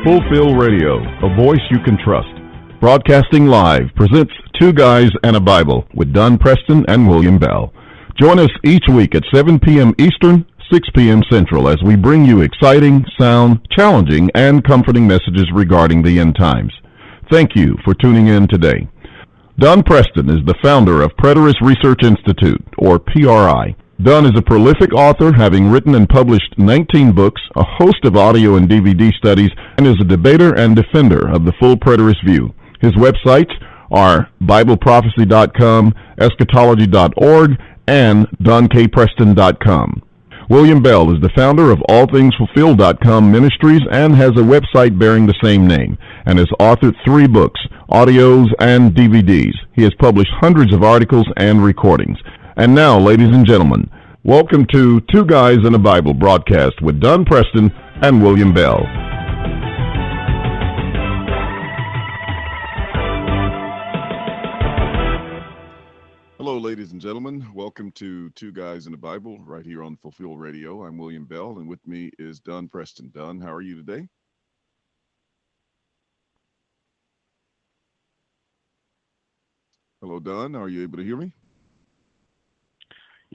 Fulfill Radio, a voice you can trust. Broadcasting live presents Two Guys and a Bible with Don Preston and William Bell. Join us each week at 7 p.m. Eastern, 6 p.m. Central as we bring you exciting, sound, challenging, and comforting messages regarding the end times. Thank you for tuning in today. Don Preston is the founder of Preterist Research Institute, or PRI. Don is a prolific author, having written and published 19 books, a host of audio and DVD studies, and is a debater and defender of the full preterist view. His websites are BibleProphecy.com, Eschatology.org, and DonKPreston.com. William Bell is the founder of AllThingsFulfilled.com Ministries and has a website bearing the same name, and has authored 3 books, audios, and DVDs. He has published hundreds of articles and recordings. And now, ladies and gentlemen, welcome to Two Guys and a Bible broadcast with Don Preston and William Bell. Hello, ladies and gentlemen. Welcome to Two Guys and a Bible right here on Fulfill Radio. I'm William Bell, and with me is Don Preston. Don, how are you today? Hello, Don. Are you able to hear me?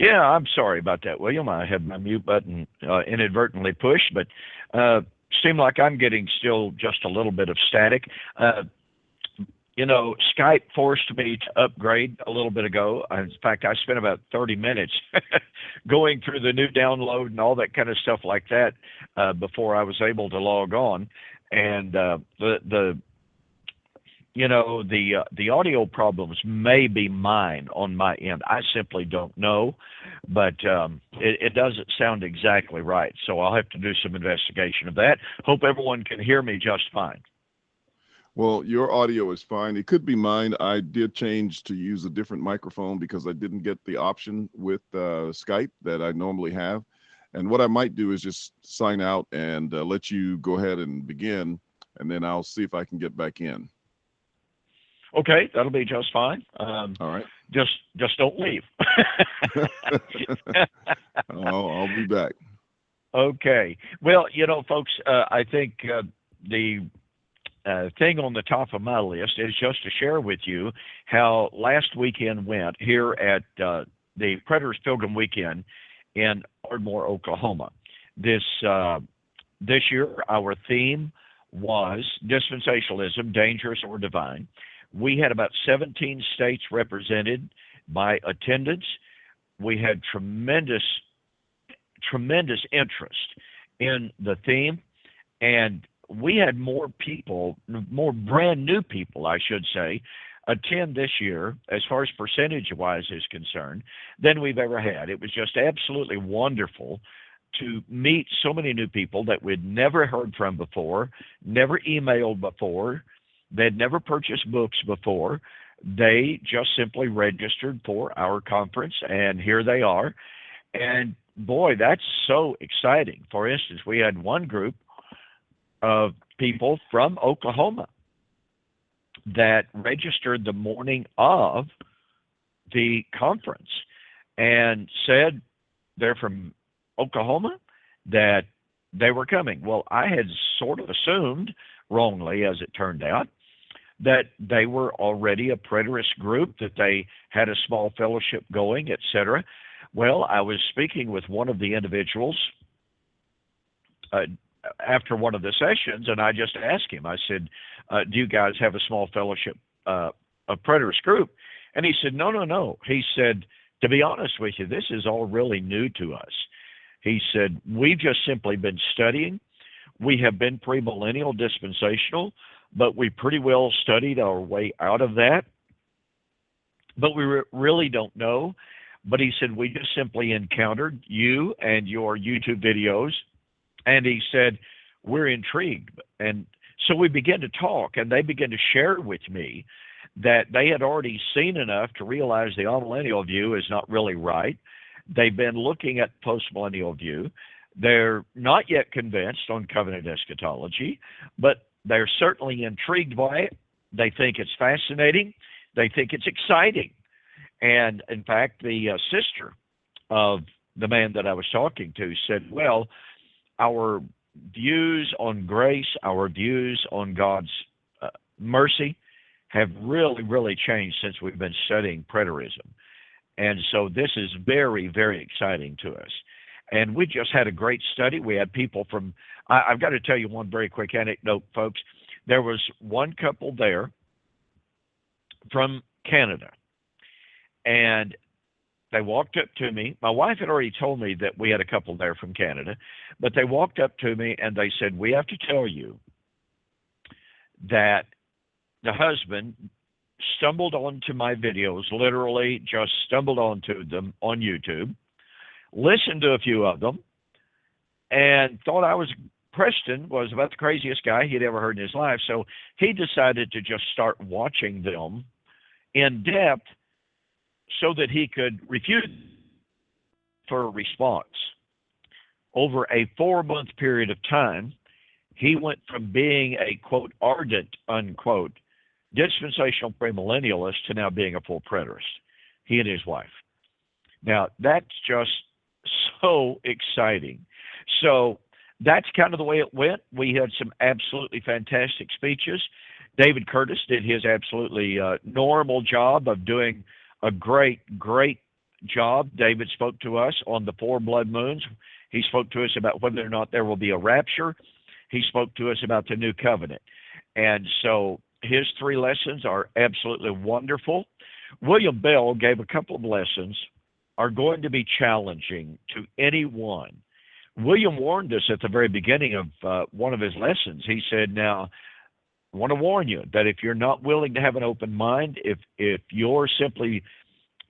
Yeah, I'm sorry about that, William. I had my mute button inadvertently pushed, but seemed like I'm getting still just a little bit of static. Skype forced me to upgrade a little bit ago. In fact, I spent about 30 minutes going through the new download and all that kind of stuff like that before I was able to log on. And the audio problems may be mine on my end. I simply don't know, but it doesn't sound exactly right. So I'll have to do some investigation of that. Hope everyone can hear me just fine. Well, your audio is fine. It could be mine. I did change to use a different microphone because I didn't get the option with Skype that I normally have. And what I might do is just sign out and let you go ahead and begin, and then I'll see if I can get back in. Okay, that'll be just fine. All right. Just don't leave. I'll be back. Okay. Well, folks, I think the thing on the top of my list is just to share with you how last weekend went here at the Preterist Pilgrim Weekend in Ardmore, Oklahoma. This year, our theme was Dispensationalism, Dangerous or Divine. We had about 17 states represented by attendance. We had tremendous interest in the theme, and we had more brand new people, I should say, attend this year, as far as percentage-wise is concerned, than we've ever had. It was just absolutely wonderful to meet so many new people that we'd never heard from before, never emailed before. They'd never purchased books before. They just simply registered for our conference, and here they are. And boy, that's so exciting. For instance, we had one group of people from Oklahoma that registered the morning of the conference and said they're from Oklahoma, that they were coming. Well, I had sort of assumed, wrongly as it turned out, that they were already a preterist group, that they had a small fellowship going, etc. Well, I was speaking with one of the individuals after one of the sessions, and I just asked him, I said, do you guys have a small fellowship, a preterist group? And he said, no. He said, to be honest with you, this is all really new to us. He said, we've just simply been studying. We have been premillennial dispensational, but we pretty well studied our way out of that. But we really don't know. But he said, we just simply encountered you and your YouTube videos. And he said, we're intrigued. And so we began to talk, and they began to share with me that they had already seen enough to realize the amillennial view is not really right. They've been looking at postmillennial view. They're not yet convinced on covenant eschatology, but they're certainly intrigued by it. They think it's fascinating. They think it's exciting. And in fact, the sister of the man that I was talking to said, well, our views on grace, our views on God's mercy have really, really changed since we've been studying preterism. And so this is very, very exciting to us. And we just had a great study. We had people from, I've got to tell you one very quick anecdote, folks. There was one couple there from Canada, and they walked up to me. My wife had already told me that we had a couple there from Canada, but they walked up to me and they said, we have to tell you that the husband stumbled onto my videos, literally just stumbled onto them on YouTube, listened to a few of them, and thought Preston was about the craziest guy he'd ever heard in his life. So he decided to just start watching them in depth so that he could refute for a response. Over a 4-month period of time, he went from being a, quote, ardent, unquote, dispensational premillennialist to now being a full preterist, he and his wife. Now, that's just so exciting. So that's kind of the way it went. We had some absolutely fantastic speeches. David Curtis did his absolutely normal job of doing a great, great job. David spoke to us on the 4 blood moons. He spoke to us about whether or not there will be a rapture. He spoke to us about the new covenant. And so his 3 lessons are absolutely wonderful. William Bell gave a couple of lessons, are going to be challenging to anyone. William warned us at the very beginning of one of his lessons. He said, now, I want to warn you that if you're not willing to have an open mind, if you're simply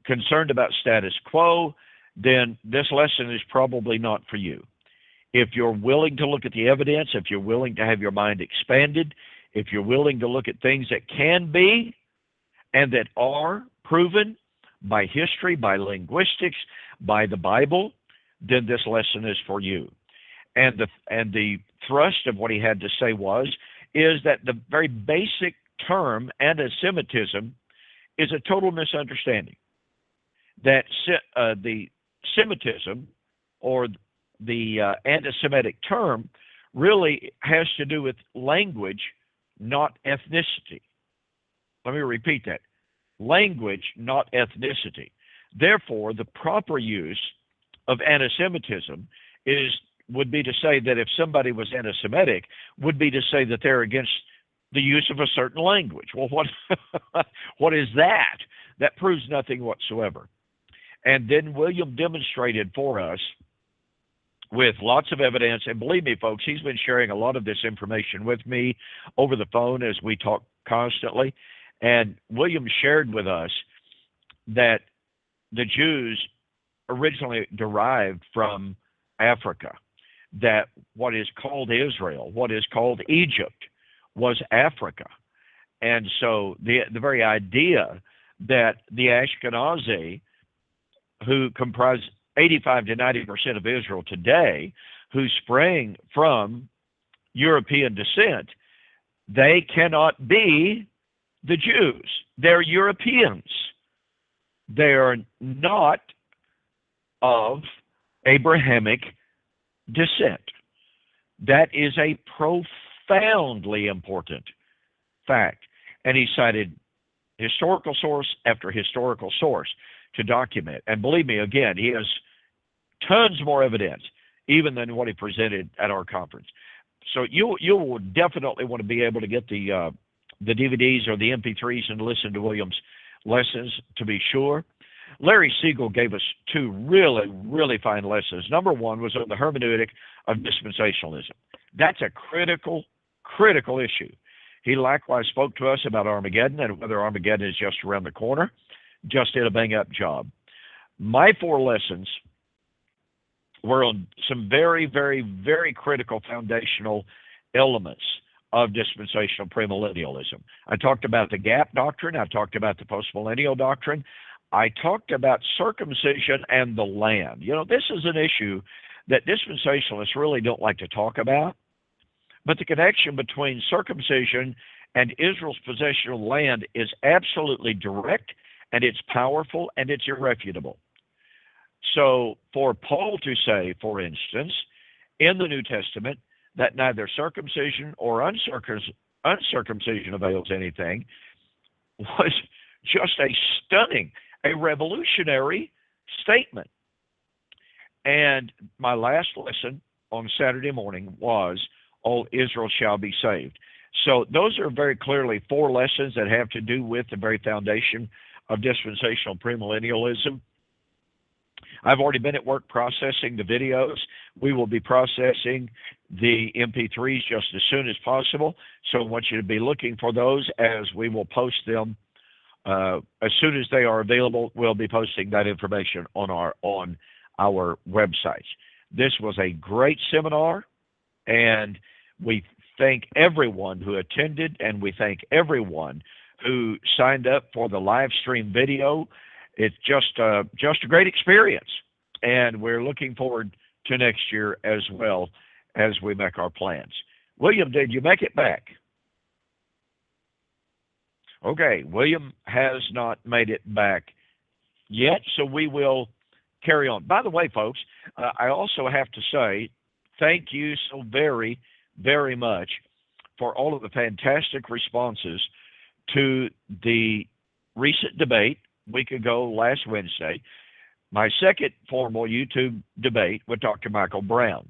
concerned about status quo, then this lesson is probably not for you. If you're willing to look at the evidence, if you're willing to have your mind expanded, if you're willing to look at things that can be and that are proven by history, by linguistics, by the Bible, then this lesson is for you. And the thrust of what he had to say is that the very basic term anti-Semitism is a total misunderstanding. That the Semitism or the anti-Semitic term really has to do with language, not ethnicity. Let me repeat that. Language, not ethnicity. Therefore, the proper use of anti-Semitism would be to say that if somebody was anti-Semitic, would be to say that they're against the use of a certain language. Well, what is that? That proves nothing whatsoever. And then William demonstrated for us with lots of evidence, and believe me, folks, he's been sharing a lot of this information with me over the phone as we talk constantly. And William shared with us that the Jews originally derived from Africa, that what is called Israel, what is called Egypt, was Africa. And so the very idea that the Ashkenazi, who comprise 85 to 90% of Israel today, who sprang from European descent, they cannot be the Jews. They're Europeans. They are not of Abrahamic descent. That is a profoundly important fact. And he cited historical source after historical source to document. And believe me, again, he has tons more evidence even than what he presented at our conference. So you will definitely want to be able to get the DVDs or the MP3s and listen to William's lessons to be sure. Larry Siegel gave us 2 really, really fine lessons. Number 1 was on the hermeneutic of dispensationalism. That's a critical issue. He likewise spoke to us about Armageddon and whether Armageddon is just around the corner. Just did a bang-up job. My 4 lessons were on some very, very, very critical foundational elements of dispensational premillennialism. I talked about the gap doctrine. I talked about the postmillennial doctrine. I talked about circumcision and the land. You know, this is an issue that dispensationalists really don't like to talk about, but the connection between circumcision and Israel's possession of land is absolutely direct, and it's powerful, and it's irrefutable. So for Paul to say, for instance, in the New Testament, that neither circumcision or uncircumcision avails anything, was just a stunning, a revolutionary statement. And my last lesson on Saturday morning was, all Israel shall be saved. So those are very clearly 4 lessons that have to do with the very foundation of dispensational premillennialism. I've already been at work processing the videos. We will be processing the MP3s just as soon as possible. So I want you to be looking for those, as we will post them as soon as they are available. We'll be posting that information on our websites. This was a great seminar, and we thank everyone who attended, and we thank everyone who signed up for the live stream video. It's just a great experience, and we're looking forward to next year as well as we make our plans. William, did you make it back? Okay, William has not made it back yet, so we will carry on. By the way, folks, I also have to say thank you so very, very much for all of the fantastic responses to the recent debate a week ago, last Wednesday, my second formal YouTube debate with Dr. Michael Brown.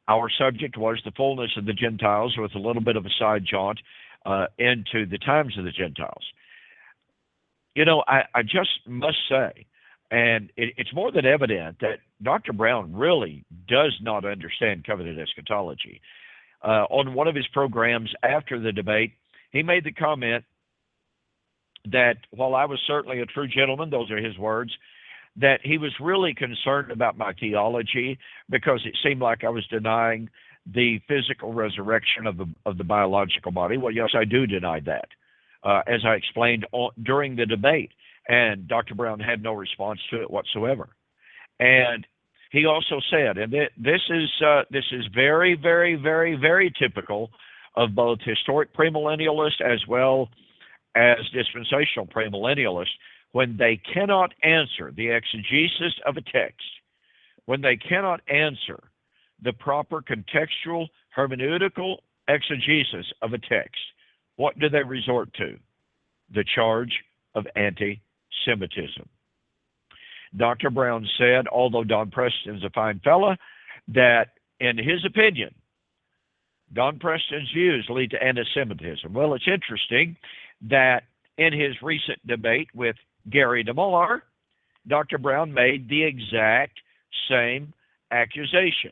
Our subject was the fullness of the Gentiles, with a little bit of a side jaunt into the times of the Gentiles. You know, I just must say, and it's more than evident that Dr. Brown really does not understand covenant eschatology. On one of his programs after the debate, he made the comment that while I was certainly a true gentleman, those are his words, that he was really concerned about my theology because it seemed like I was denying the physical resurrection of the biological body. Well, yes, I do deny that, as I explained during the debate, and Dr. Brown had no response to it whatsoever. And he also said, and this is very, very, very, very typical of both historic premillennialists as well as dispensational premillennialists, when they cannot answer the exegesis of a text, when they cannot answer the proper contextual hermeneutical exegesis of a text, what do they resort to? The charge of anti-Semitism. Dr. Brown said, although Don Preston's a fine fella, that in his opinion, Don Preston's views lead to anti-Semitism. Well, it's interesting that in his recent debate with Gary DeMar, Dr. Brown made the exact same accusation.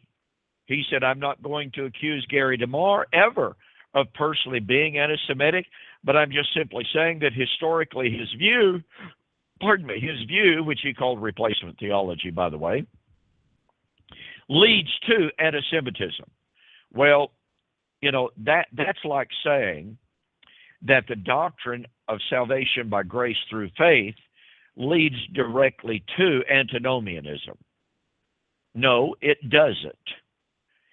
He said, I'm not going to accuse Gary DeMar ever of personally being anti-Semitic, but I'm just simply saying that historically his view, which he called replacement theology, by the way, leads to anti-Semitism. Well, you know, that's like saying that the doctrine of salvation by grace through faith leads directly to antinomianism. No, it doesn't.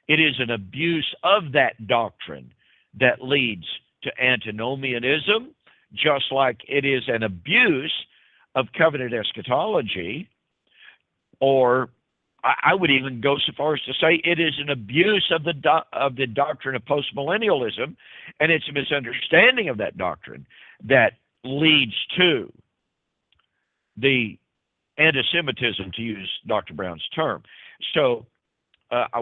It is an abuse of that doctrine that leads to antinomianism, just like it is an abuse of covenant eschatology, or I would even go so far as to say it is an abuse of the doctrine of postmillennialism, and it's a misunderstanding of that doctrine that leads to the anti-Semitism, to use Dr. Brown's term. So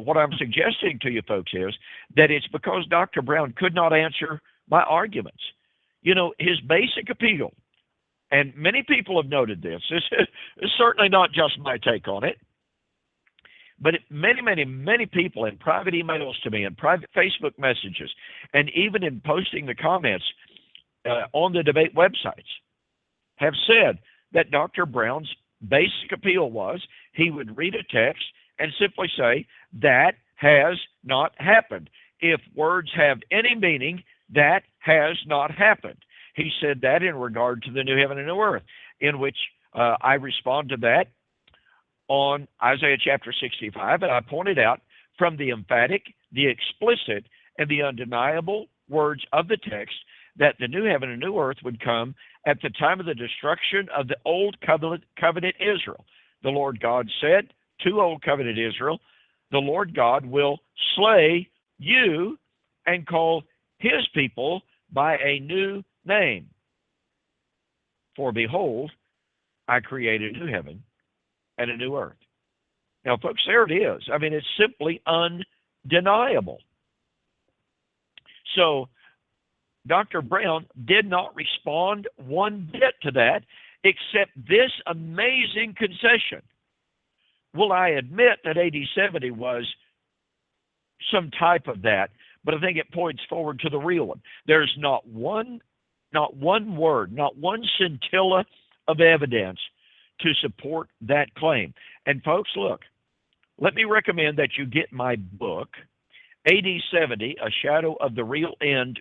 what I'm suggesting to you folks is that it's because Dr. Brown could not answer my arguments. You know, his basic appeal, and many people have noted this, is certainly not just my take on it, but many, many, many people in private emails to me and private Facebook messages, and even in posting the comments on the debate websites, have said that Dr. Brown's basic appeal was he would read a text and simply say, that has not happened. If words have any meaning, that has not happened. He said that in regard to the new heaven and new earth, in which I respond to that on Isaiah chapter 65, and I pointed out from the emphatic, the explicit, and the undeniable words of the text that the new heaven and new earth would come at the time of the destruction of the old covenant Israel. The Lord God said to old covenant Israel, the Lord God will slay you and call his people by a new name. For behold, I created a new heaven and a new earth. Now, folks, there it is. I mean, it's simply undeniable. So, Dr. Brown did not respond one bit to that, except this amazing concession. Well, I admit that AD 70 was some type of that, but I think it points forward to the real one. There's not one word, not one scintilla of evidence to support that claim. And folks, look, let me recommend that you get my book, AD 70, A Shadow of the Real End, ?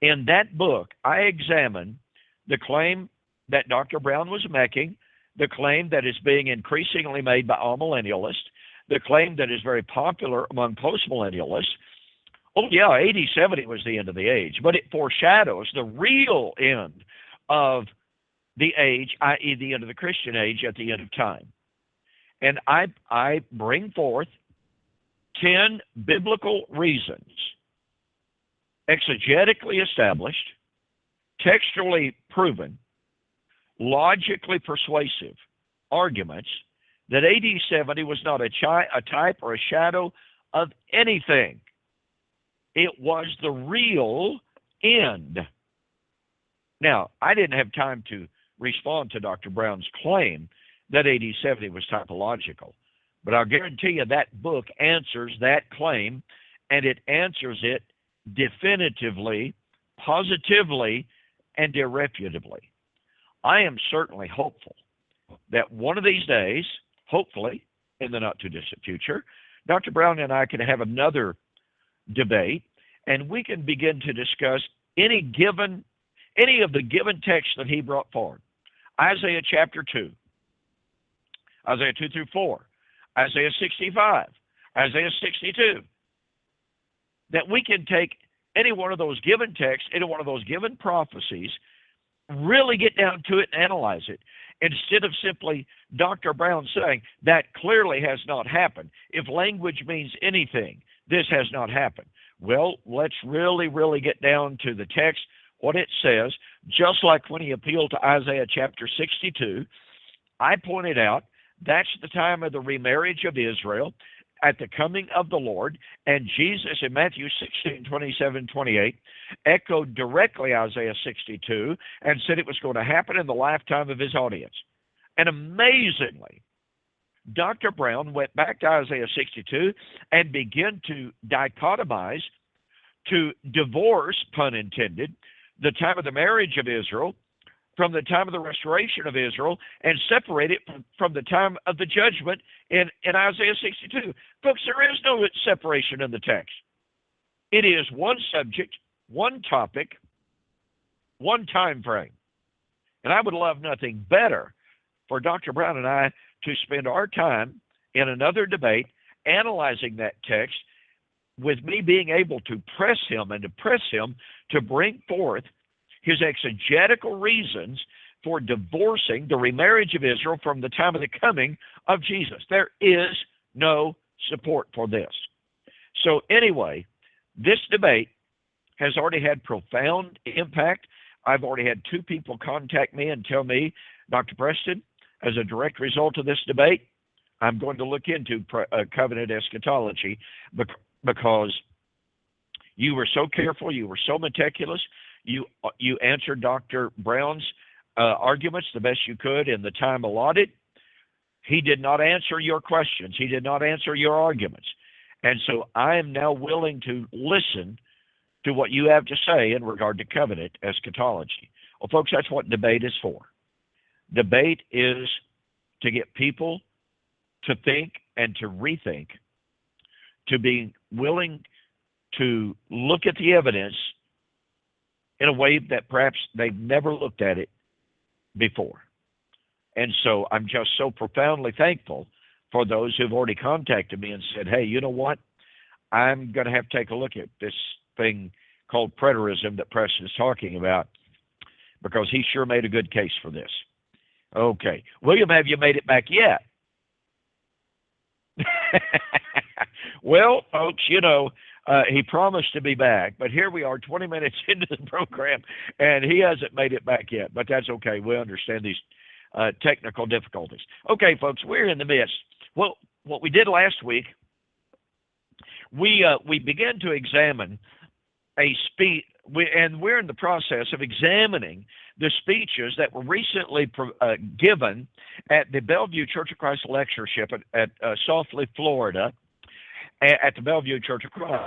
In that book, I examine the claim that Dr. Brown was making, the claim that is being increasingly made by amillennialists, the claim that is very popular among postmillennialists. Oh, yeah, AD 70 was the end of the age, but it foreshadows the real end of the age, i.e. the end of the Christian age at the end of time. And I bring forth 10 biblical reasons, exegetically established, textually proven, logically persuasive arguments that AD 70 was not a type or a shadow of anything. It was the real end. Now, I didn't have time to respond to Dr. Brown's claim that AD 70 was typological, but I'll guarantee you that book answers that claim, and it answers it definitively, positively, and irrefutably. I am certainly hopeful that one of these days, hopefully in the not-too-distant future, Dr. Brown and I can have another debate, and we can begin to discuss any of the given texts that he brought forward. Isaiah chapter 2, Isaiah 2 through 4, Isaiah 65, Isaiah 62. That we can take any one of those given texts, any one of those given prophecies, really get down to it and analyze it, instead of simply Dr. Brown saying, that clearly has not happened. If language means anything, this has not happened. Well, let's really get down to the text, what it says, just like when he appealed to Isaiah chapter 62. I pointed out that's the time of the remarriage of Israel at the coming of the Lord, and Jesus in Matthew 16, 27, 28 echoed directly Isaiah 62 and said it was going to happen in the lifetime of his audience. And amazingly, Dr. Brown went back to Isaiah 62 and began to dichotomize, to divorce, pun intended, the time of the marriage of Israel from the time of the restoration of Israel, and separate it from the time of the judgment in Isaiah 62. Folks, there is no separation in the text. It is one subject, one topic, one time frame. And I would love nothing better for Dr. Brown and I to spend our time in another debate analyzing that text, with me being able to press him to bring forth his exegetical reasons for divorcing the remarriage of Israel from the time of the coming of Jesus. There is no support for this. So anyway, this debate has already had profound impact. I've already had 2 people contact me and tell me, Dr. Preston, as a direct result of this debate, I'm going to look into Covenant Eschatology, because you were so careful, you were so meticulous, you answered Dr. Brown's arguments the best you could in the time allotted. He did not answer your questions. He did not answer your arguments. And so I am now willing to listen to what you have to say in regard to covenant eschatology. Well, folks, that's what debate is for. Debate is to get people to think and to rethink, to be willing to look at the evidence in a way that perhaps they've never looked at it before. And so I'm just so profoundly thankful for those who've already contacted me and said, hey, you know what? I'm going to have to take a look at this thing called preterism that Preston is talking about, because he sure made a good case for this. Okay. William, have you made it back yet? Well, folks, he promised to be back, but here we are 20 minutes into the program, and he hasn't made it back yet, but that's okay. We understand these technical difficulties. Okay, folks, we're in the midst. Well, what we did last week, we began to examine a speech, and we're in the process of examining the speeches that were recently given at the Bellview Church of Christ lectureship at Sausalito, Florida, at the Bellview Church of Christ.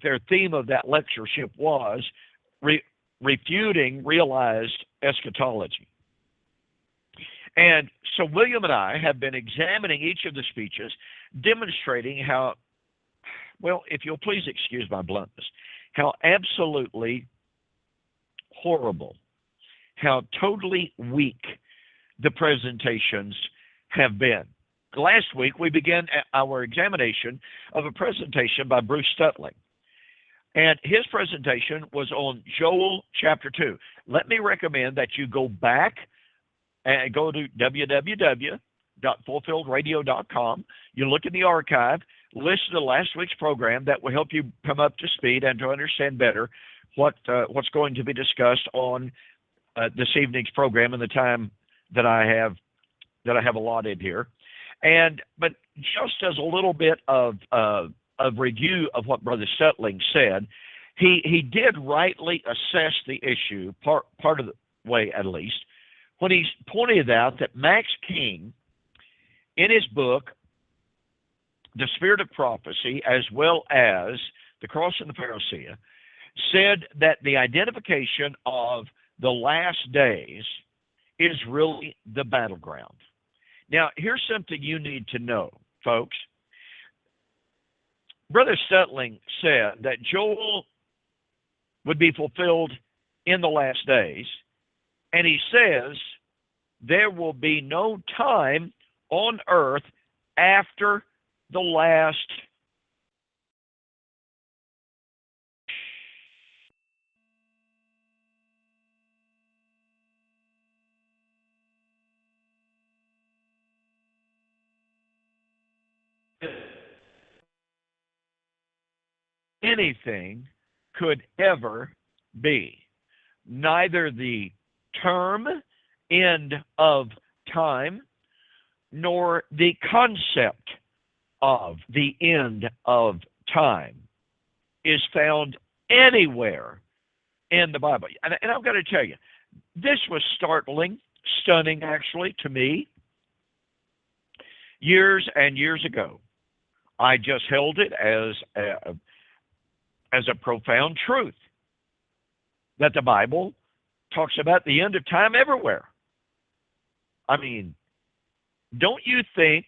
Their theme of that lectureship was refuting realized eschatology. And so William and I have been examining each of the speeches, demonstrating how, well, if you'll please excuse my bluntness, how absolutely horrible, how totally weak the presentations have been. Last week, we began our examination of a presentation by Bruce Stulting. And his presentation was on Joel chapter 2. Let me recommend that you go back and go to www.fulfilledradio.com. You look in the archive, listen to last week's program. That will help you come up to speed and to understand better what's going to be discussed on this evening's program and the time that I have allotted here. But just as a little bit of review of what Brother Stulting said, he did rightly assess the issue, part of the way at least, when he pointed out that Max King, in his book, The Spirit of Prophecy, as well as The Cross and the Parousia, said that the identification of the last days is really the battleground. Now, here's something you need to know, folks. Brother Stulting said that Joel would be fulfilled in the last days, and he says there will be no time on earth after the last anything could ever be. Neither the term end of time nor the concept of the end of time is found anywhere in the Bible. And I've got to tell you, this was stunning actually to me years and years ago. I just held it as a profound truth that the Bible talks about the end of time everywhere. I mean, don't you think,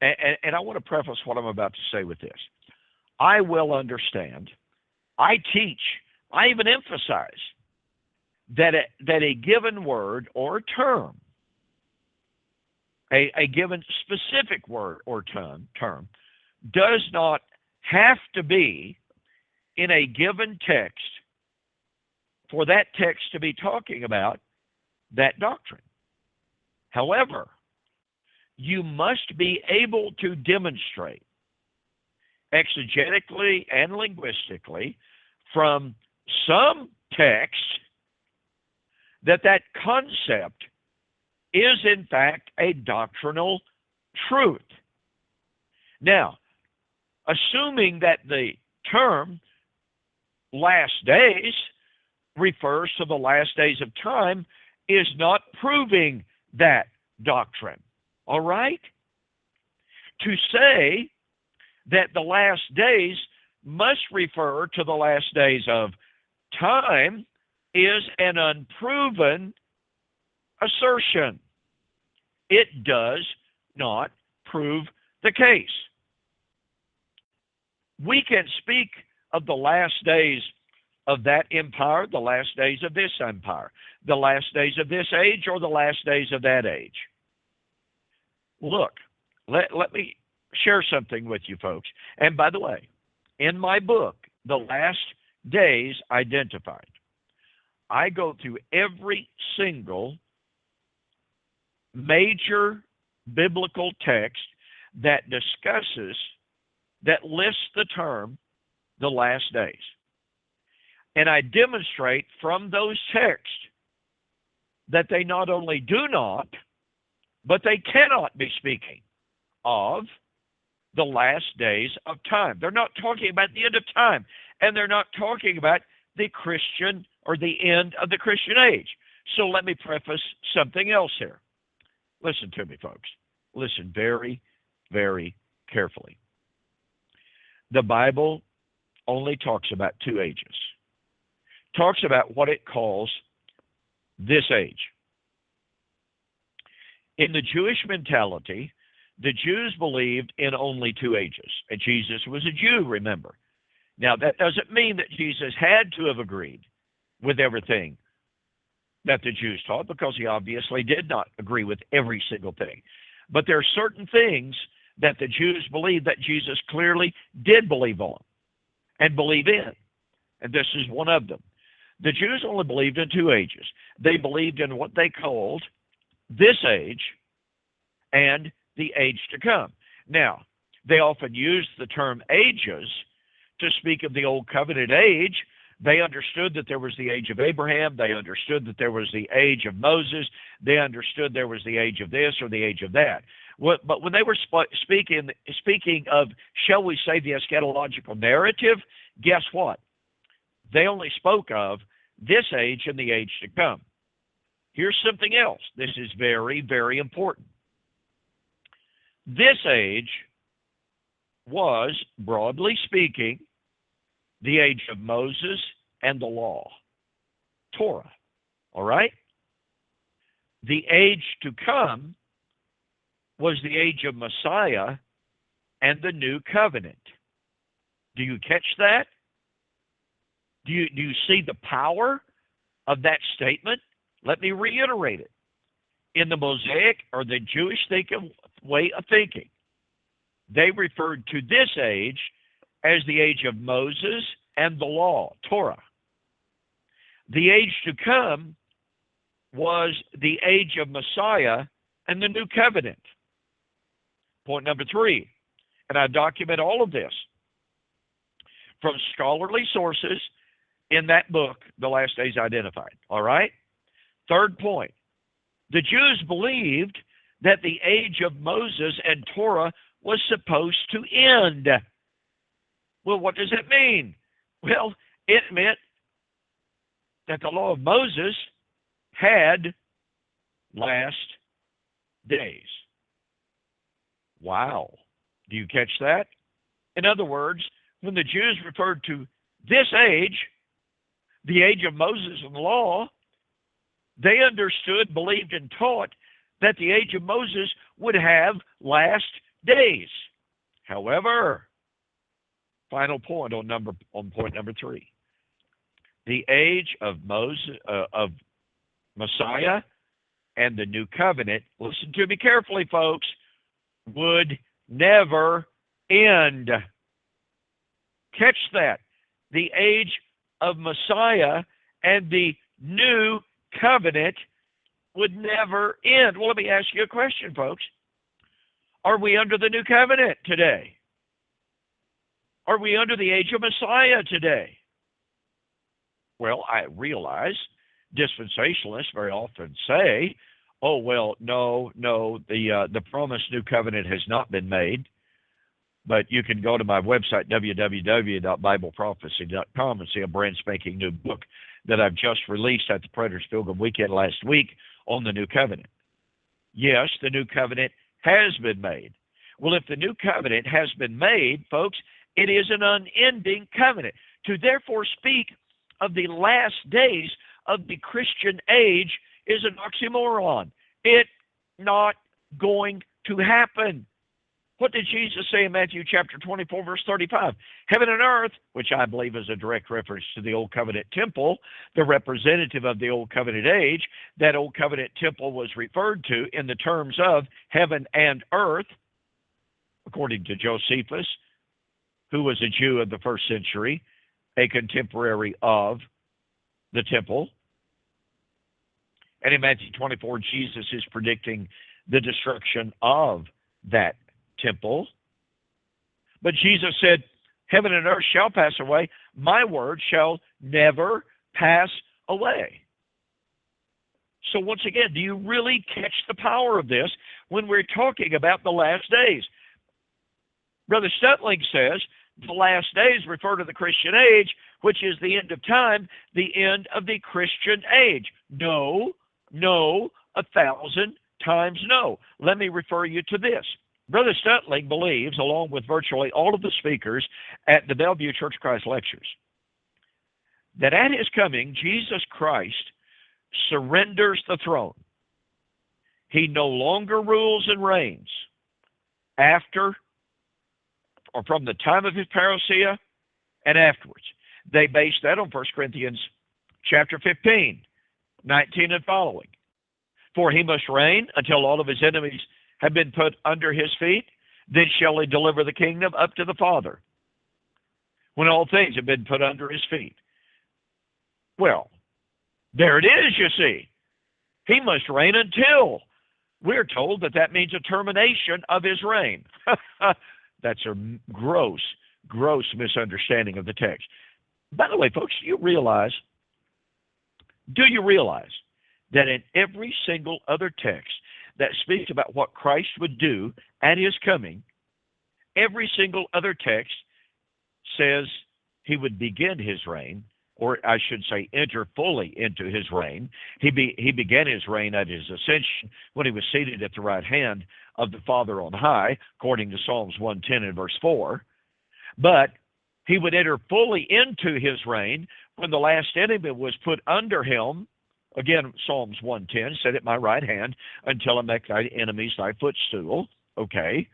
and I want to preface what I'm about to say with this. I will understand, I teach, I even emphasize that a given word or term, a given specific word or term does not have to be in a given text for that text to be talking about that doctrine. However, you must be able to demonstrate exegetically and linguistically from some text that concept is in fact a doctrinal truth. Now, assuming that the term last days refers to the last days of time is not proving that doctrine. All right? To say that the last days must refer to the last days of time is an unproven assertion. It does not prove the case. We can speak of the last days of that empire, the last days of this empire, the last days of this age, or the last days of that age. Look, let me share something with you folks. And by the way, in my book, The Last Days Identified, I go through every single major biblical text that discusses, that lists the term, the last days. And I demonstrate from those texts that they not only do not, but they cannot be speaking of the last days of time. They're not talking about the end of time, and they're not talking about the Christian or the end of the Christian age. So let me preface something else here. Listen to me, folks. Listen very, very carefully. The Bible only talks about two ages. Talks about what it calls this age. In the Jewish mentality, the Jews believed in only two ages. And Jesus was a Jew, remember. Now, that doesn't mean that Jesus had to have agreed with everything that the Jews taught, because he obviously did not agree with every single thing. But there are certain things that the Jews believed that Jesus clearly did believe on and believe in. And this is one of them. The Jews only believed in two ages. They believed in what they called this age and the age to come. Now, they often used the term ages to speak of the Old Covenant age. They understood that there was the age of Abraham. They understood that there was the age of Moses. They understood there was the age of this or the age of that. But when they were speaking of, shall we say, the eschatological narrative, guess what? They only spoke of this age and the age to come. Here's something else. This is very, very important. This age was, broadly speaking, the age of Moses and the law, Torah, all right? The age to come was the age of Messiah and the new covenant. Do you catch that? Do you see the power of that statement? Let me reiterate it. In the Mosaic, or the Jewish way of thinking, they referred to this age as the age of Moses and the law, Torah. The age to come was the age of Messiah and the new covenant. Point number 3, and I document all of this from scholarly sources in that book, The Last Days Identified, all right? Third point, the Jews believed that the age of Moses and Torah was supposed to end. Well, what does it mean? Well, it meant that the law of Moses had last days. Wow. Do you catch that? In other words, when the Jews referred to this age, the age of Moses and the law, they understood, believed, and taught that the age of Moses would have last days. However, final point on point number 3. The age of Messiah and the new covenant, listen to me carefully, folks, would never end. Catch that. The age of Messiah and the new covenant would never end. Well, let me ask you a question, folks. Are we under the new covenant today? Are we under the age of Messiah today? Well, I realize dispensationalists very often say, oh, well, no, the promised new covenant has not been made. But you can go to my website, www.bibleprophecy.com, and see a brand spanking new book that I've just released at the Predators Pilgrim Weekend last week on the new covenant. Yes, the new covenant has been made. Well, if the new covenant has been made, folks, it is an unending covenant. To therefore speak of the last days of the Christian age is an oxymoron. It's not going to happen. What did Jesus say in Matthew chapter 24, verse 35? Heaven and earth, which I believe is a direct reference to the Old Covenant temple, the representative of the Old Covenant age, that Old Covenant temple was referred to in the terms of heaven and earth, according to Josephus, who was a Jew of the first century, a contemporary of the temple. And in Matthew 24, Jesus is predicting the destruction of that temple. But Jesus said, heaven and earth shall pass away. My word shall never pass away. So once again, do you really catch the power of this when we're talking about the last days? Brother Stulting says the last days refer to the Christian age, which is the end of time, the end of the Christian age. No, 1,000 times no. Let me refer you to this. Brother Stulting believes, along with virtually all of the speakers at the Bellview Church of Christ Lectures, that at his coming, Jesus Christ surrenders the throne. He no longer rules and reigns after or from the time of his parousia and afterwards. They base that on 1 Corinthians chapter 15, 19 and following. For he must reign until all of his enemies have been put under his feet. Then shall he deliver the kingdom up to the Father, when all things have been put under his feet. Well, there it is, you see. He must reign until. We're told that means a termination of his reign. That's a gross misunderstanding of the text. By the way, folks, do you realize that in every single other text that speaks about what Christ would do at his coming, every single other text says he would begin his reign, or I should say enter fully into his reign. He began his reign at his ascension when he was seated at the right hand of the Father on high, according to Psalms 110 and verse 4. But he would enter fully into his reign when the last enemy was put under him. Again, Psalms 110, set at my right hand until I make thy enemies thy footstool. Okay.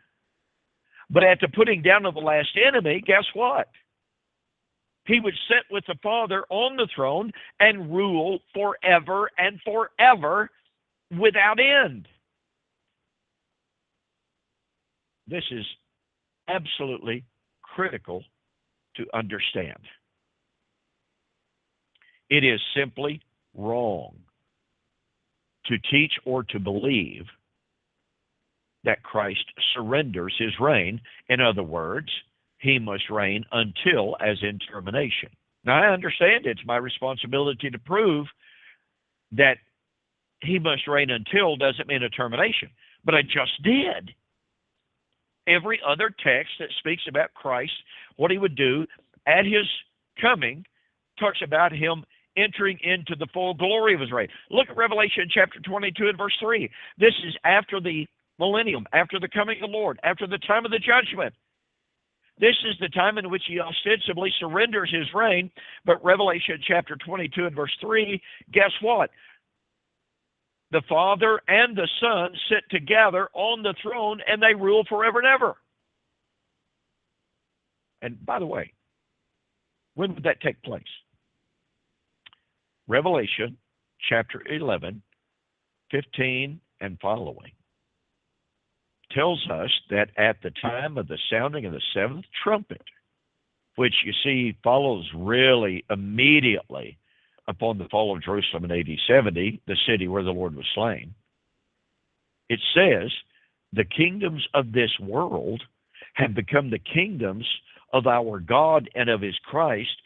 But at the putting down of the last enemy, guess what? He would sit with the Father on the throne and rule forever and forever without end. This is absolutely critical to understand. It is simply wrong to teach or to believe that Christ surrenders his reign. In other words, he must reign until, as in termination. Now, I understand it's my responsibility to prove that he must reign until doesn't mean a termination, but I just did. Every other text that speaks about Christ, what he would do at his coming, talks about him entering into the full glory of his reign. Look at Revelation chapter 22 and verse 3. This is after the millennium, after the coming of the Lord, after the time of the judgment. This is the time in which he ostensibly surrenders his reign. But Revelation chapter 22 and verse 3, guess what? The Father and the Son sit together on the throne, and they rule forever and ever. And by the way, when would that take place? Revelation chapter 11, 15 and following tells us that at the time of the sounding of the seventh trumpet, which you see follows really immediately upon the fall of Jerusalem in AD 70, the city where the Lord was slain, it says, the kingdoms of this world have become the kingdoms of our God and of his Christ,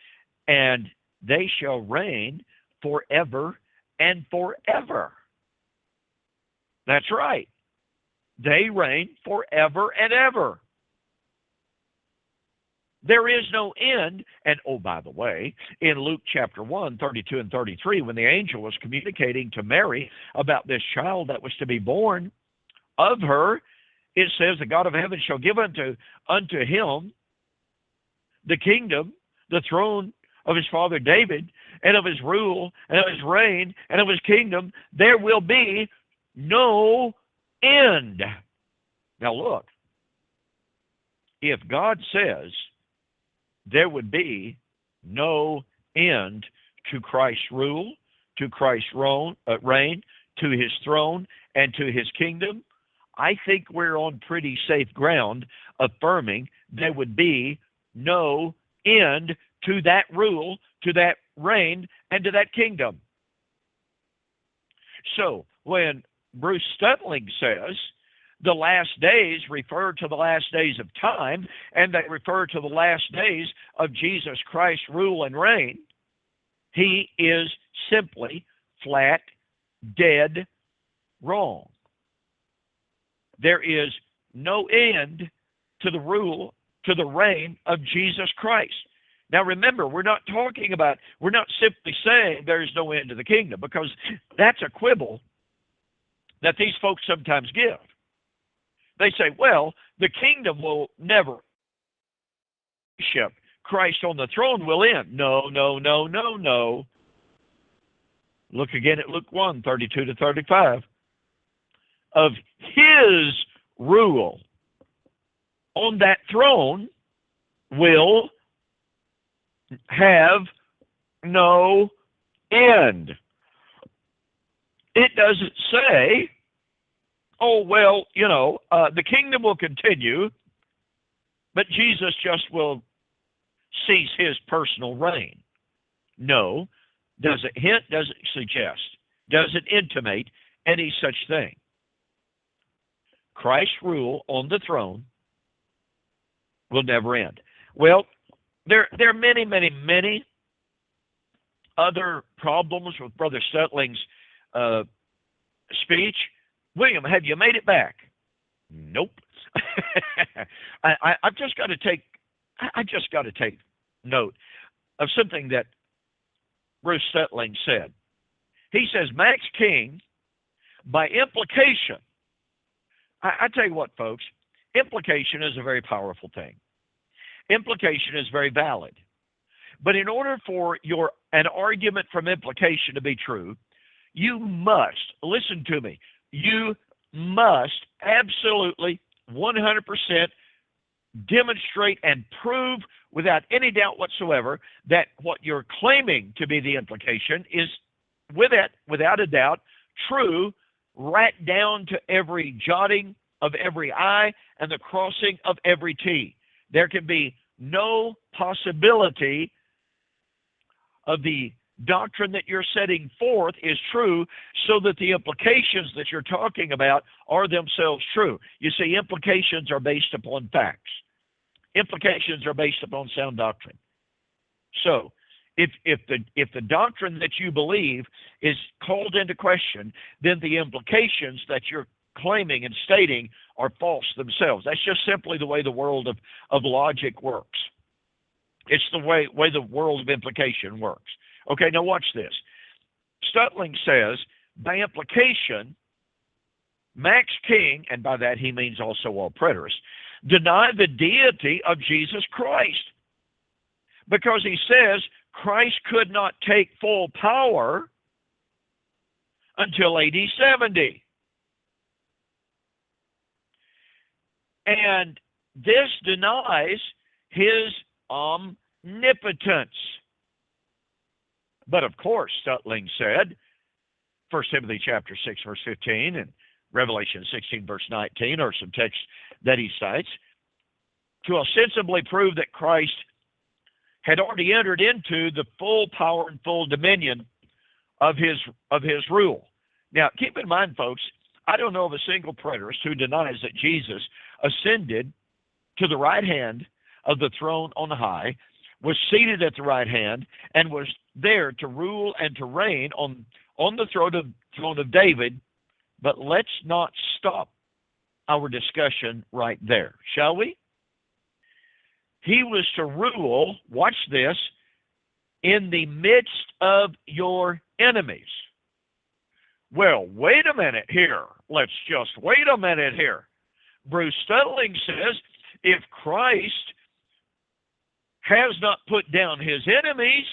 and they shall reign forever and forever. That's right. They reign forever and ever. There is no end. And, oh, by the way, in Luke chapter 1, 32 and 33, when the angel was communicating to Mary about this child that was to be born of her, it says, the God of heaven shall give unto him the kingdom, the throne of his father David, and of his rule, and of his reign, and of his kingdom. There will be no end. Now look, if God says there would be no end to Christ's rule, to Christ's reign, to his throne, and to his kingdom, I think we're on pretty safe ground affirming there would be no end to that rule, to that reign, and to that kingdom. So when Bruce Stulting says the last days refer to the last days of time, and they refer to the last days of Jesus Christ's rule and reign, he is simply flat, dead wrong. There is no end to the rule, to the reign of Jesus Christ. Now remember, we're not simply saying there's no end to the kingdom, because that's a quibble that these folks sometimes give. They say, well, the kingdom will never ship. Christ on the throne will end. No, no, no, no, no. Look again at Luke 1, 32 to 35. Of his rule on that throne will have no end. It doesn't say, oh, well, the kingdom will continue, but Jesus just will cease his personal reign. No, doesn't hint, doesn't suggest, doesn't intimate any such thing. Christ's rule on the throne will never end. Well, there are many, many, many other problems with Brother Stulting's speech. William, have you made it back? Nope. I've just got to take note of something that Bruce Stulting said. He says, Max King, by implication, I tell you what, folks, implication is a very powerful thing. Implication is very valid. But in order for an argument from implication to be true, you must, listen to me, you must absolutely 100% demonstrate and prove without any doubt whatsoever that what you're claiming to be the implication is, without a doubt, true, right down to every jotting of every I and the crossing of every T. There can be no possibility of the doctrine that you're setting forth is true, so that the implications that you're talking about are themselves true. You see, implications are based upon facts. Implications are based upon sound doctrine. So, if the doctrine that you believe is called into question, then the implications that you're claiming and stating are false themselves. That's just simply the way the world of logic works. It's the way the world of implication works. Okay, now watch this. Stulting says, by implication, Max King, and by that he means also all preterists, deny the deity of Jesus Christ, because he says Christ could not take full power until AD 70. And this denies his omnipotence. But of course, Stulting said, 1 Timothy chapter 6, verse 15, and Revelation 16, verse 19, are some texts that he cites, to ostensibly prove that Christ had already entered into the full power and full dominion of his rule. Now, keep in mind, folks, I don't know of a single preterist who denies that Jesus ascended to the right hand of the throne on high, was seated at the right hand, and was there to rule and to reign on the throne of David. But let's not stop our discussion right there, shall we? He was to rule, watch this, in the midst of your enemies. Well, wait a minute here. Let's just wait a minute here. Bruce Stulting says, if Christ has not put down his enemies,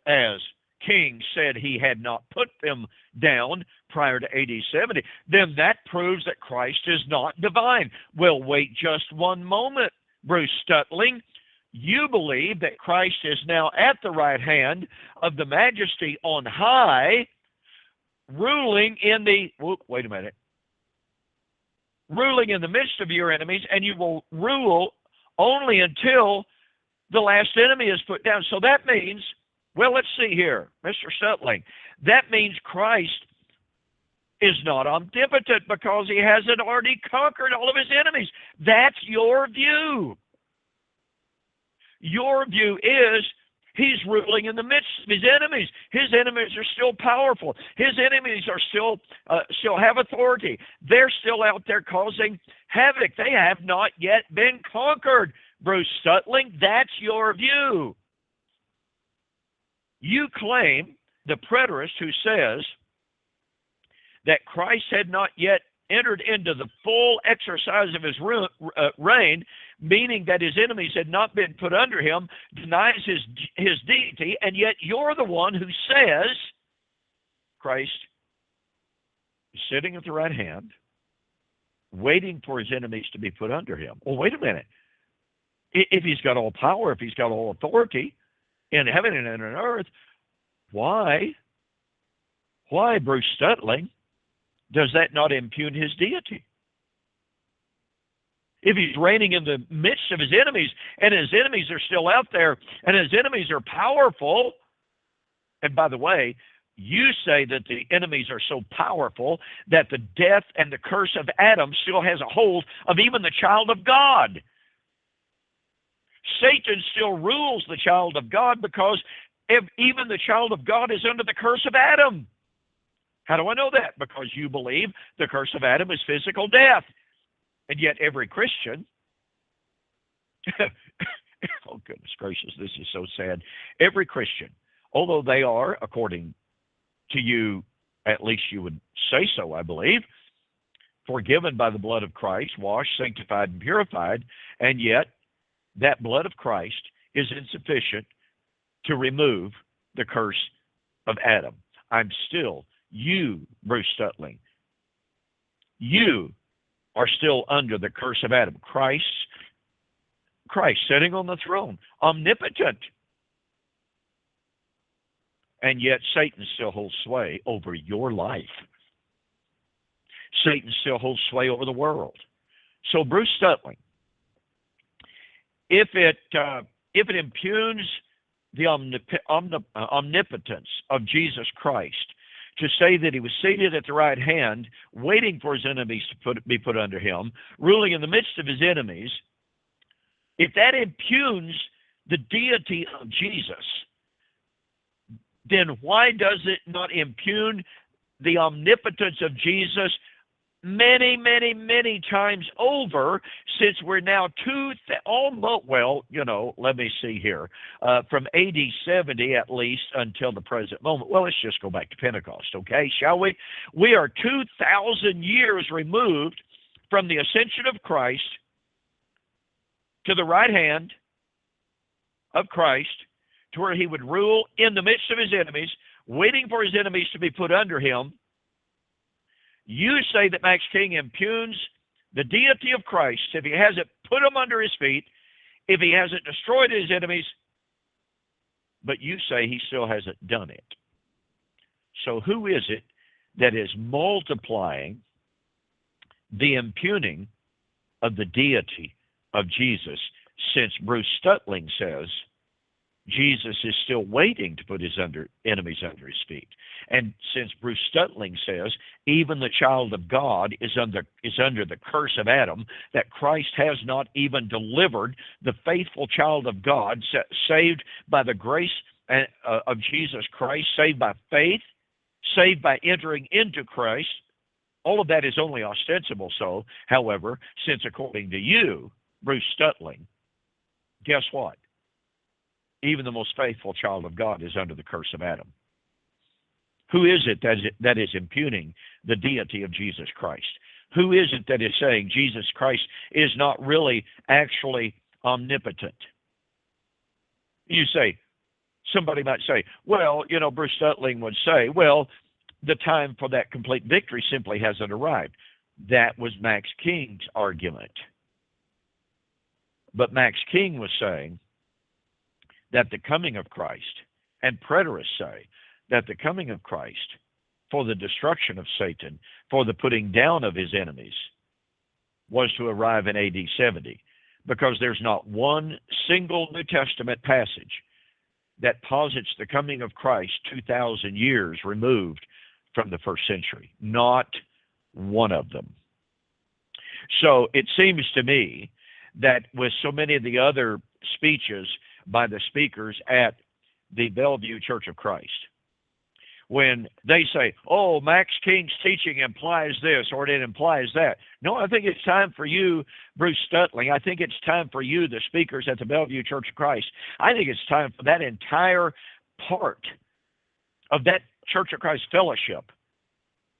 as King said he had not put them down prior to AD 70, then that proves that Christ is not divine. Well, wait just one moment, Bruce Stulting. You believe that Christ is now at the right hand of the majesty on high, ruling in the, ruling in the midst of your enemies, and you will rule only until the last enemy is put down. So that means, well, let's see here, Mr. Stulting, that means Christ is not omnipotent because he hasn't already conquered all of his enemies. That's your view. Your view is he's ruling in the midst of his enemies. His enemies are still powerful. His enemies are still have authority. They're still out there causing havoc. They have not yet been conquered. Bruce Stulting, that's your view. You claim the preterist who says that Christ had not yet entered into the full exercise of his reign, meaning that his enemies had not been put under him, denies his deity, and yet you're the one who says Christ is sitting at the right hand, waiting for his enemies to be put under him. Well, wait a minute. If he's got all power, if he's got all authority in heaven and on earth, why, Bruce Stulting, does that not impugn his deity? If he's reigning in the midst of his enemies, and his enemies are still out there, and his enemies are powerful, and by the way, you say that the enemies are so powerful that the death and the curse of Adam still has a hold of even the child of God. Satan still rules the child of God because even the child of God is under the curse of Adam. How do I know that? Because you believe the curse of Adam is physical death. And yet every Christian, oh goodness gracious, this is so sad. Every Christian, although they are, according to you, at least you would say so, I believe, forgiven by the blood of Christ, washed, sanctified, and purified, and yet that blood of Christ is insufficient to remove the curse of Adam. You, Bruce Stulting, you are still under the curse of Adam. Christ sitting on the throne, omnipotent. And yet Satan still holds sway over your life. Satan still holds sway over the world. So Bruce Stulting, if it impugns the omnipotence of Jesus Christ to say that he was seated at the right hand, waiting for his enemies to be put under him, ruling in the midst of his enemies, if that impugns the deity of Jesus, then why does it not impugn the omnipotence of Jesus many, many, many times over, since we're now let me see here, from AD 70 at least until the present moment. Well, let's just go back to Pentecost, okay, shall we? We are 2,000 years removed from the ascension of Christ to the right hand of Christ, to where he would rule in the midst of his enemies, waiting for his enemies to be put under him. You say that Max King impugns the deity of Christ if he hasn't put them under his feet, if he hasn't destroyed his enemies, but you say he still hasn't done it. So who is it that is multiplying the impugning of the deity of Jesus, since Bruce Stulting says Jesus is still waiting to put his enemies under his feet? And since Bruce Stulting says even the child of God is under the curse of Adam, that Christ has not even delivered the faithful child of God, saved by the grace of Jesus Christ, saved by faith, saved by entering into Christ, all of that is only ostensible so, however, since according to you, Bruce Stulting, guess what? Even the most faithful child of God is under the curse of Adam. Who is it that is impugning the deity of Jesus Christ? Who is it that is saying Jesus Christ is not really actually omnipotent? You say, somebody might say, well, Bruce Stulting would say, well, the time for that complete victory simply hasn't arrived. That was Max King's argument. But Max King was saying that the coming of Christ, and preterists say that the coming of Christ for the destruction of Satan, for the putting down of his enemies, was to arrive in AD 70, because there's not one single New Testament passage that posits the coming of Christ 2,000 years removed from the first century. Not one of them. So it seems to me that with so many of the other speeches by the speakers at the Bellview Church of Christ, when they say, oh, Max King's teaching implies this or it implies that. No, I think it's time for you, Bruce Stulting. I think it's time for you, the speakers at the Bellview Church of Christ. I think it's time for that entire part of that Church of Christ fellowship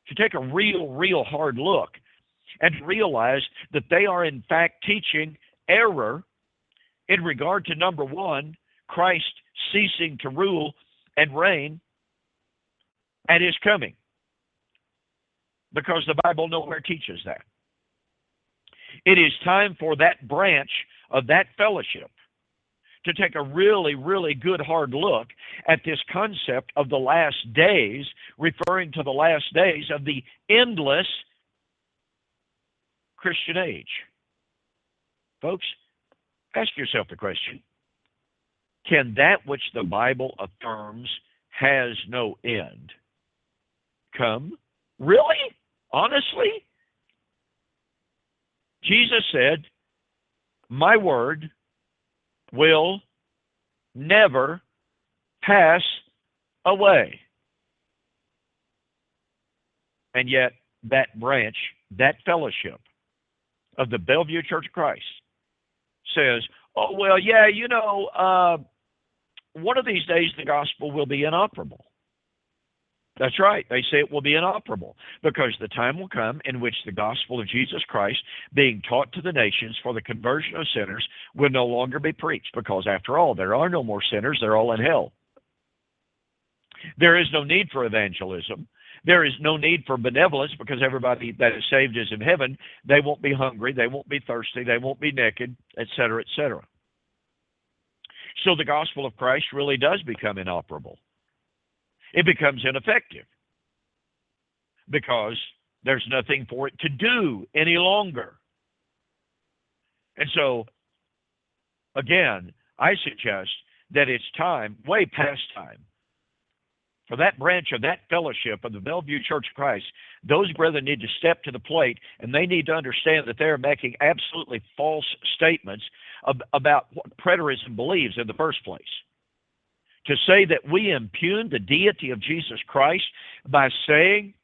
to take a real hard look and realize that they are in fact teaching error in regard to, number one, Christ ceasing to rule and reign at his coming, because the Bible nowhere teaches that. It is time for that branch of that fellowship to take a really good hard look at this concept of the last days, referring to the last days of the endless Christian age. Folks, ask yourself the question, can that which the Bible affirms has no end come? Really? Honestly? Jesus said, my word will never pass away. And yet, that branch, that fellowship of the Bellview Church of Christ says, oh, well, yeah, one of these days the gospel will be inoperable. That's right. They say it will be inoperable because the time will come in which the gospel of Jesus Christ being taught to the nations for the conversion of sinners will no longer be preached, because after all, there are no more sinners. They're all in hell. There is no need for evangelism. There is no need for benevolence, because everybody that is saved is in heaven. They won't be hungry. They won't be thirsty. They won't be naked, etc., etc. So the gospel of Christ really does become inoperable. It becomes ineffective because there's nothing for it to do any longer. And so, again, I suggest that it's time, way past time, for that branch of that fellowship of the Bellview Church of Christ. Those brethren need to step to the plate, and they need to understand that they're making absolutely false statements about what preterism believes in the first place. To say that we impugn the deity of Jesus Christ by saying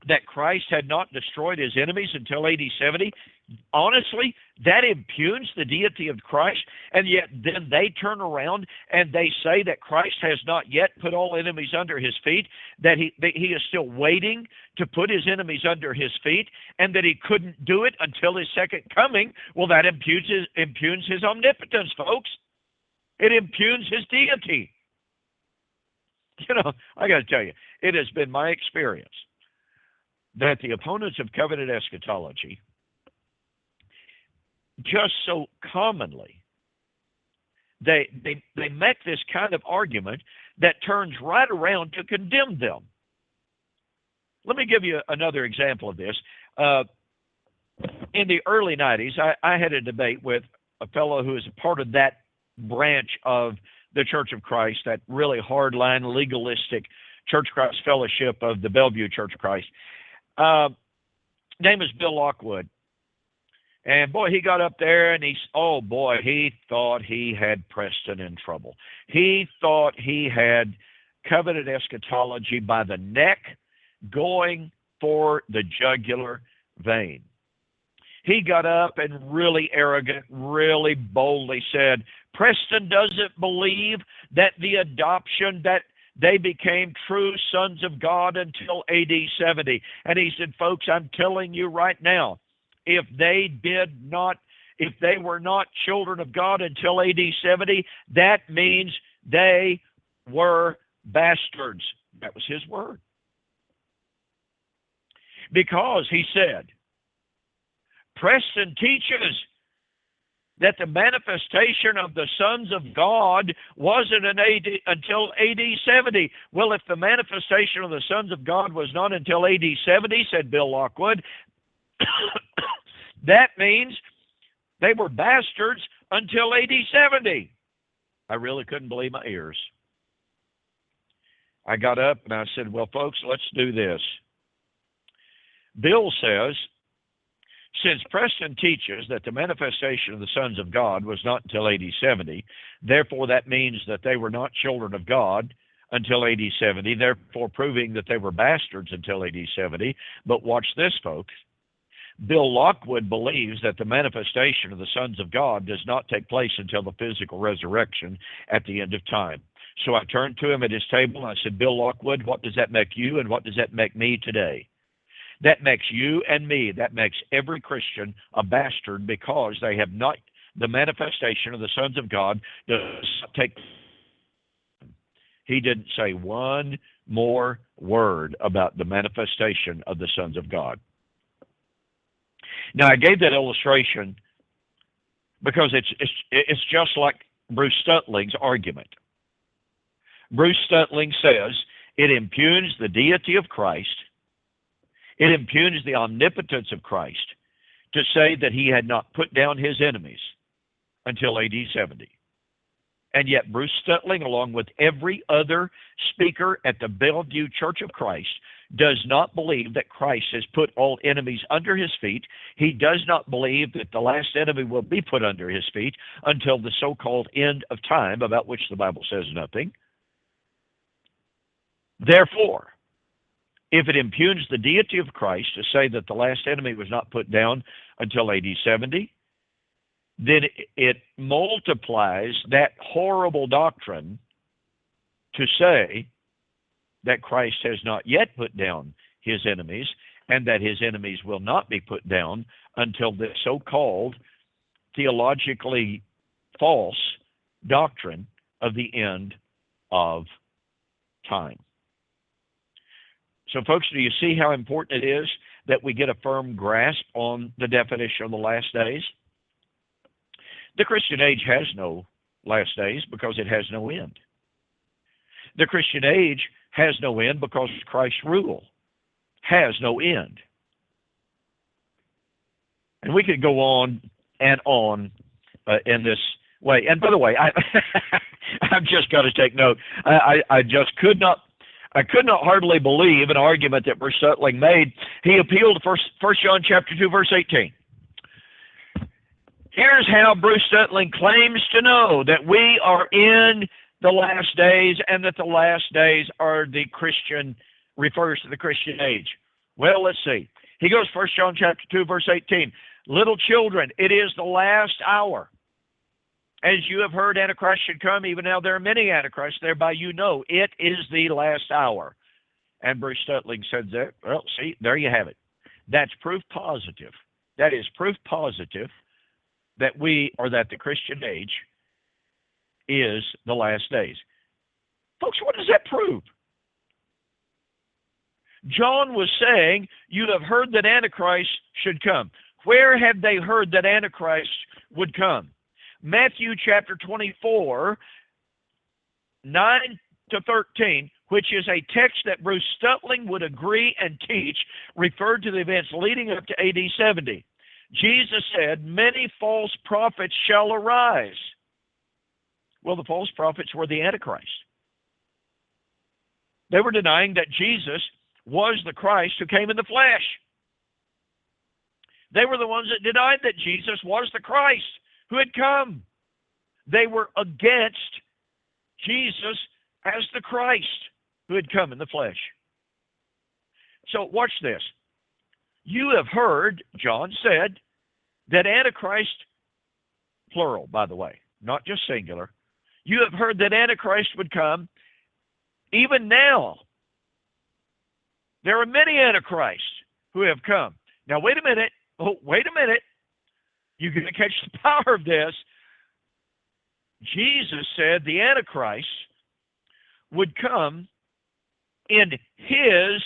that Christ had not destroyed his enemies until AD 70, honestly, that impugns the deity of Christ, and yet then they turn around and they say that Christ has not yet put all enemies under his feet, that he is still waiting to put his enemies under his feet, and that he couldn't do it until his second coming. Well, that impugns his omnipotence, folks. It impugns his deity. I got to tell you, it has been my experience that the opponents of covenant eschatology just so commonly, they make this kind of argument that turns right around to condemn them. Let me give you another example of this. In the early 90s, I had a debate with a fellow who is a part of that branch of the Church of Christ, that really hardline, legalistic Church of Christ fellowship of the Bellview Church of Christ. Name is Bill Lockwood. And boy, he got up there and he thought he had Preston in trouble. He thought he had covenant eschatology by the neck, going for the jugular vein. He got up and really arrogant, really boldly said, Preston doesn't believe that the adoption, that they became true sons of God until AD 70. And he said, folks, I'm telling you right now, if they were not children of God until AD 70, that means they were bastards. That was his word. Because he said, Preston teaches that the manifestation of the sons of God wasn't until AD 70. Well, if the manifestation of the sons of God was not until AD 70, said Bill Lockwood, that means they were bastards until AD 70. I really couldn't believe my ears. I got up and I said, well, folks, let's do this. Bill says, since Preston teaches that the manifestation of the sons of God was not until AD 70, therefore that means that they were not children of God until AD 70, therefore proving that they were bastards until AD 70. But watch this, folks. Bill Lockwood believes that the manifestation of the sons of God does not take place until the physical resurrection at the end of time. So I turned to him at his table and I said, Bill Lockwood, what does that make you and what does that make me today? That makes you and me, that makes every Christian a bastard because they have not, the manifestation of the sons of God does not take. He didn't say one more word about the manifestation of the sons of God. Now, I gave that illustration because it's just like Bruce Stulting's argument. Bruce Stulting says it impugns the deity of Christ. It impugns the omnipotence of Christ to say that he had not put down his enemies until AD 70. And yet Bruce Stulting, along with every other speaker at the Bellview Church of Christ, does not believe that Christ has put all enemies under his feet. He does not believe that the last enemy will be put under his feet until the so-called end of time, about which the Bible says nothing. Therefore, if it impugns the deity of Christ to say that the last enemy was not put down until AD 70, then it multiplies that horrible doctrine to say that Christ has not yet put down his enemies and that his enemies will not be put down until the so-called theologically false doctrine of the end of time. So, folks, do you see how important it is that we get a firm grasp on the definition of the last days? The Christian age has no last days because it has no end. The Christian age has no end because Christ's rule has no end. And we could go on and on in this way. And by the way, I've just got to take note. I just could not hardly believe an argument that Bruce Stulting made. He appealed to 1 John chapter 2, verse 18. Here's how Bruce Stulting claims to know that we are in the last days and that the last days are the Christian, refers to the Christian age. Well, let's see. He goes 1 John chapter 2, verse 18. Little children, it is the last hour. As you have heard, Antichrist should come. Even now there are many Antichrists. Thereby you know it is the last hour. And Bruce Stulting said that. Well, see, there you have it. That's proof positive. That is proof positive that that the Christian age is the last days. Folks, what does that prove? John was saying, you have heard that Antichrist should come. Where have they heard that Antichrist would come? Matthew chapter 24, 9 to 13, which is a text that Bruce Stulting would agree and teach, referred to the events leading up to AD 70. Jesus said, many false prophets shall arise. Well, the false prophets were the Antichrist. They were denying that Jesus was the Christ who came in the flesh. They were the ones that denied that Jesus was the Christ who had come. They were against Jesus as the Christ who had come in the flesh. So watch this. You have heard, John said, that Antichrist, plural, by the way, not just singular. You have heard that Antichrist would come. Even now, there are many Antichrists who have come. Now, wait a minute. Oh, wait a minute. You're going to catch the power of this. Jesus said the Antichrist would come in his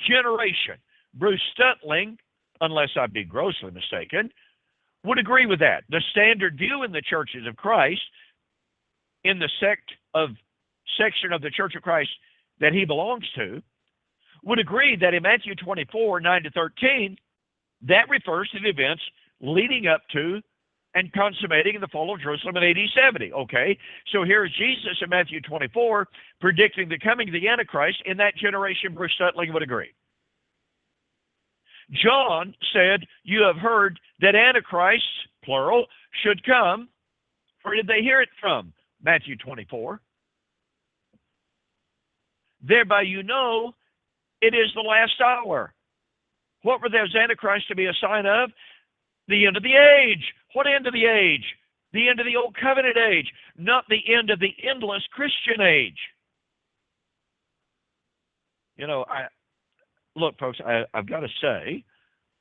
generation. Bruce Stulting, unless I be grossly mistaken, would agree with that. The standard view in the churches of Christ, in the section of the Church of Christ that he belongs to, would agree that in Matthew 24, 9 to 13, that refers to the events leading up to and consummating in the fall of Jerusalem in AD 70. Okay, so here's Jesus in Matthew 24 predicting the coming of the Antichrist in that generation. Bruce Stulting would agree. John said, you have heard that Antichrist, plural, should come. Where did they hear it from? Matthew 24. Thereby you know it is the last hour. What were those Antichrists to be a sign of? The end of the age. What end of the age? The end of the Old Covenant age, not the end of the endless Christian age. You know, look, folks, I've got to say,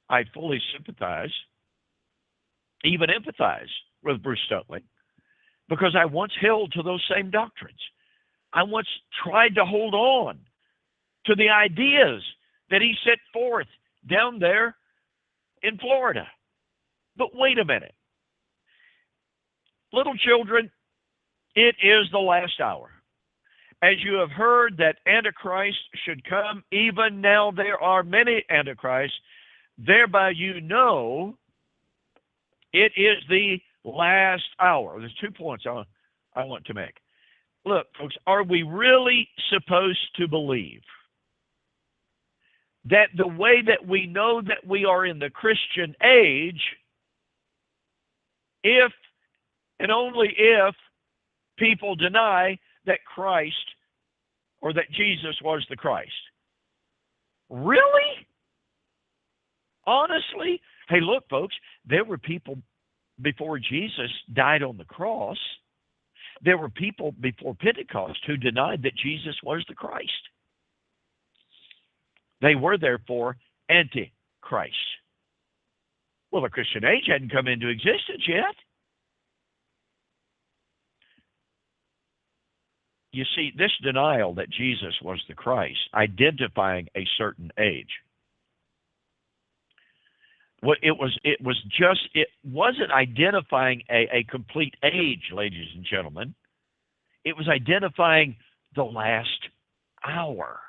I fully sympathize, even empathize with Bruce Stulting, because I once held to those same doctrines. I once tried to hold on to the ideas that he set forth down there in Florida. But wait a minute. Little children, it is the last hour. As you have heard that Antichrist should come, even now there are many Antichrists, thereby you know it is the last hour. There's 2 points I want to make. Look, folks, are we really supposed to believe that the way that we know that we are in the Christian age, if and only if people deny that Christ or that Jesus was the Christ? Really? Honestly? Hey, look, folks, there were people before Jesus died on the cross. There were people before Pentecost who denied that Jesus was the Christ. They were therefore antichrist. Well, the Christian age hadn't come into existence yet. You see, this denial that Jesus was the Christ, identifying a certain age, it wasn't identifying a complete age, ladies and gentlemen. It was identifying the last hour.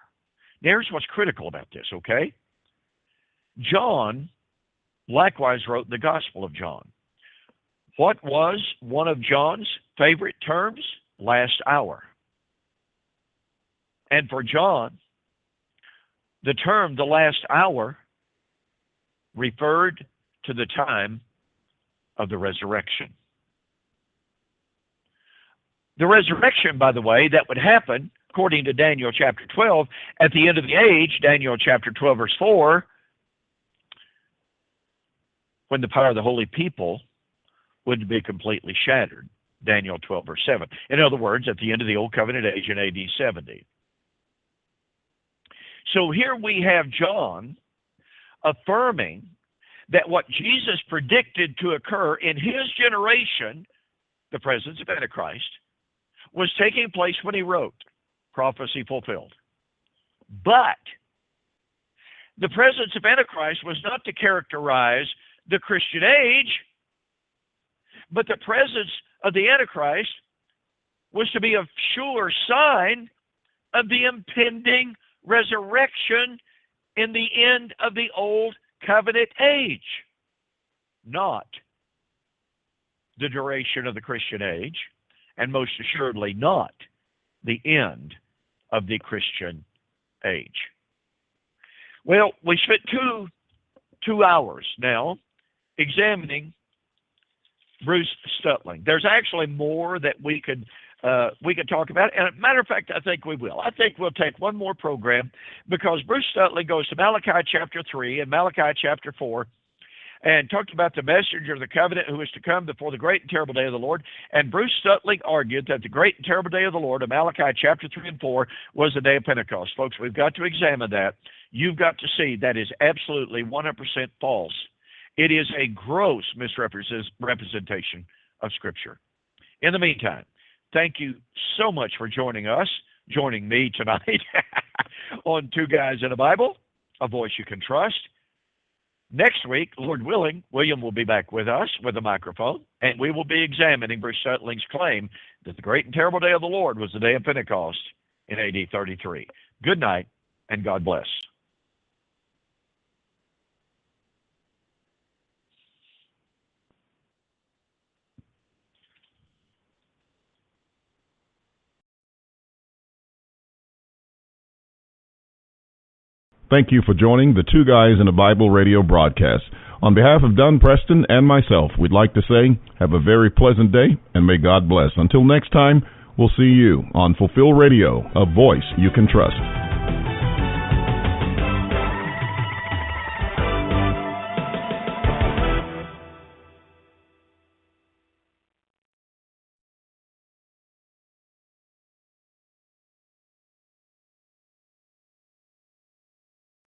There's what's critical about this, okay? John likewise wrote the Gospel of John. What was one of John's favorite terms? Last hour. And for John, the term the last hour referred to the time of the resurrection. The resurrection, by the way, that would happen, according to Daniel chapter 12, at the end of the age, Daniel chapter 12, verse 4, when the power of the holy people would be completely shattered, Daniel 12, verse 7. In other words, at the end of the Old Covenant age in AD 70. So here we have John affirming that what Jesus predicted to occur in his generation, the presence of Antichrist, was taking place when he wrote, prophecy fulfilled. But the presence of Antichrist was not to characterize the Christian age, but the presence of the Antichrist was to be a sure sign of the impending resurrection in the end of the Old Covenant age, not the duration of the Christian age, and most assuredly not the end of the Christian age. Well, we spent two hours now examining Bruce Stulting. There's actually more that we could talk about, and as a matter of fact, I think we will. I think we'll take one more program, because Bruce Stulting goes to Malachi chapter 3 and Malachi chapter 4 and talked about the messenger of the covenant who is to come before the great and terrible day of the Lord. And Bruce Stulting argued that the great and terrible day of the Lord of Malachi chapter 3 and 4 was the day of Pentecost. Folks, we've got to examine that. You've got to see that is absolutely 100% false. It is a gross misrepresentation of Scripture. In the meantime, thank you so much for joining me tonight on Two Guys in a Bible, a voice you can trust. Next week, Lord willing, William will be back with us with a microphone, and we will be examining Bruce Stulting's claim that the great and terrible day of the Lord was the day of Pentecost in AD 33. Good night, and God bless. Thank you for joining the Two Guys in a Bible radio broadcast. On behalf of Dunn Preston and myself, we'd like to say, have a very pleasant day, and may God bless. Until next time, we'll see you on Fulfill Radio, a voice you can trust.